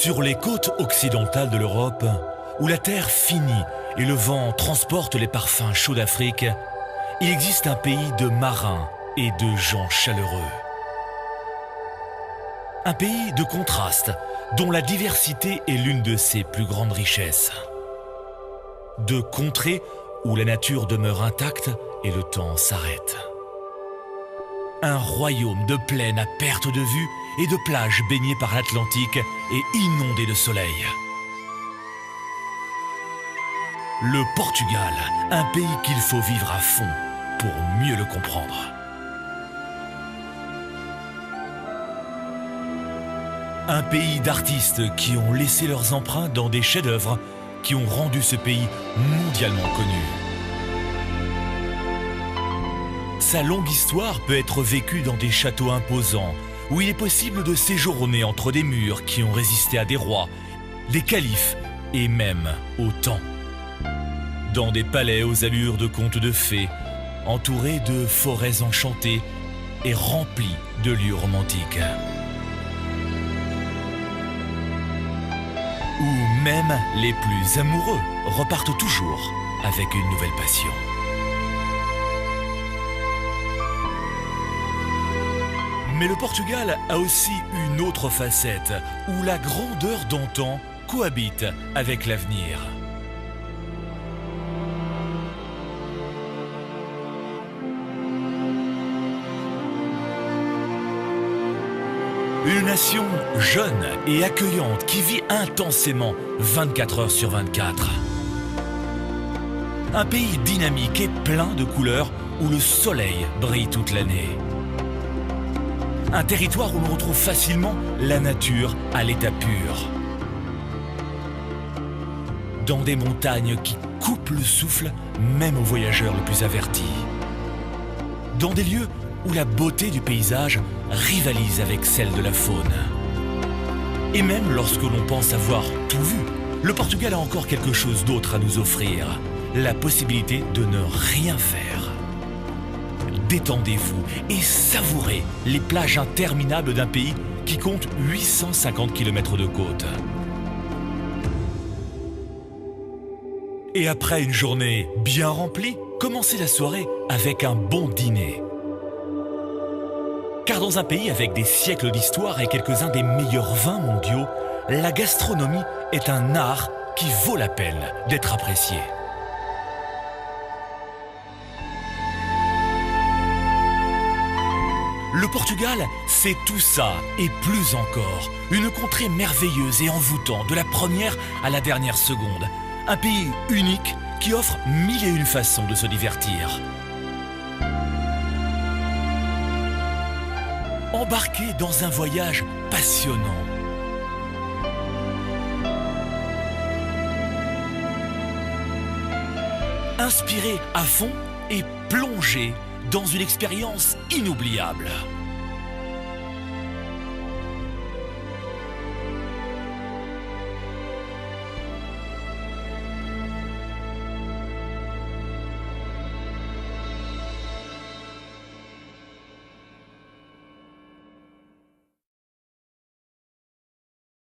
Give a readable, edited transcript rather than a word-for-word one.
Sur les côtes occidentales de l'Europe, où la terre finit et le vent transporte les parfums chauds d'Afrique, il existe un pays de marins et de gens chaleureux. Un pays de contrastes, dont la diversité est l'une de ses plus grandes richesses. De contrées où la nature demeure intacte et le temps s'arrête. Un royaume de plaines à perte de vue et de plages baignées par l'Atlantique et inondées de soleil. Le Portugal, un pays qu'il faut vivre à fond pour mieux le comprendre. Un pays d'artistes qui ont laissé leurs empreintes dans des chefs-d'œuvre qui ont rendu ce pays mondialement connu. Sa longue histoire peut être vécue dans des châteaux imposants, où il est possible de séjourner entre des murs qui ont résisté à des rois, des califes et même au temps. Dans des palais aux allures de contes de fées, entourés de forêts enchantées et remplis de lieux romantiques. Où même les plus amoureux repartent toujours avec une nouvelle passion. Mais le Portugal a aussi une autre facette, où la grandeur d'antan cohabite avec l'avenir. Une nation jeune et accueillante qui vit intensément 24 heures sur 24. Un pays dynamique et plein de couleurs où le soleil brille toute l'année. Un territoire où l'on retrouve facilement la nature à l'état pur. Dans des montagnes qui coupent le souffle même aux voyageurs les plus avertis. Dans des lieux où la beauté du paysage rivalise avec celle de la faune. Et même lorsque l'on pense avoir tout vu, le Portugal a encore quelque chose d'autre à nous offrir, la possibilité de ne rien faire. Détendez-vous et savourez les plages interminables d'un pays qui compte 850 km de côte. Et après une journée bien remplie, commencez la soirée avec un bon dîner. Car dans un pays avec des siècles d'histoire et quelques-uns des meilleurs vins mondiaux, la gastronomie est un art qui vaut la peine d'être apprécié. Le Portugal, c'est tout ça et plus encore. Une contrée merveilleuse et envoûtante de la première à la dernière seconde. Un pays unique qui offre 1001 façons de se divertir. Embarqué dans un voyage passionnant. Inspiré à fond et plongé dans une expérience inoubliable.